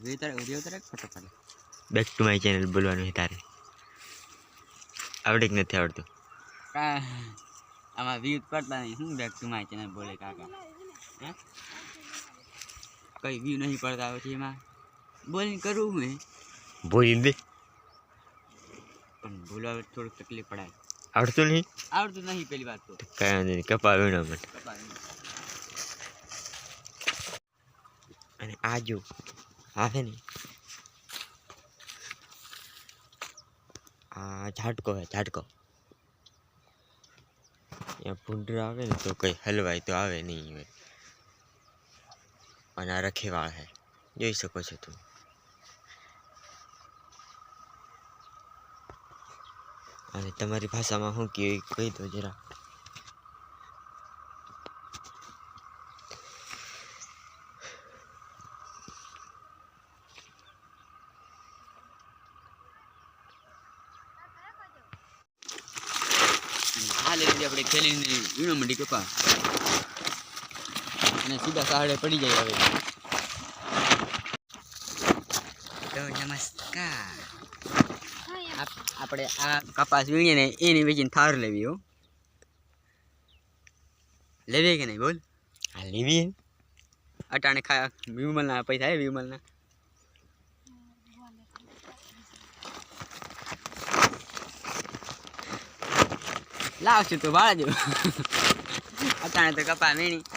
video તારે photo પાડે back to my channel બોલવાનું છે તારે આવડે કે નથી આવડતું આમાં વ્યૂ કરતા નહીં હું બેક ટુ માય ચેનલ બોલે કાકા હે કઈ વ્યૂ નહીં પડતા પછી એમાં બોલિંગ કરવું હું બોલી દે પણ બોલવા થોડુંક તકલીફ પડાય આવડતું નહીં આવડતું નહીં પેલી વાત તો કાંઈ નહીં કપા વીણો મને અને આ જો આ છે ને આ ઝાટકો હે ઝાટકો ત્યાં ભૂંડર આવે ને તો કંઈ હલવાય તો આવે નહીં હોય અને આ રખેવાળ હે જોઈ શકો છો તું અને તમારી ભાષામાં શું કહે કહી દો જરા આ લીધી આપણે ખેલીને વીણો મંડી કપા અને સીધા સહાડે પડી જાય હવે તો નમસ્કાર આપણે આ કપાસ વીણીએ ને એની વેચીને થાર લેવી હો લેવી કે નહીં બોલ આ લેવી અટાણે ખા વિમલના પૈસા હે વિમલના લાવશું તો ભાડા જો અટાણે તો કપા વીણી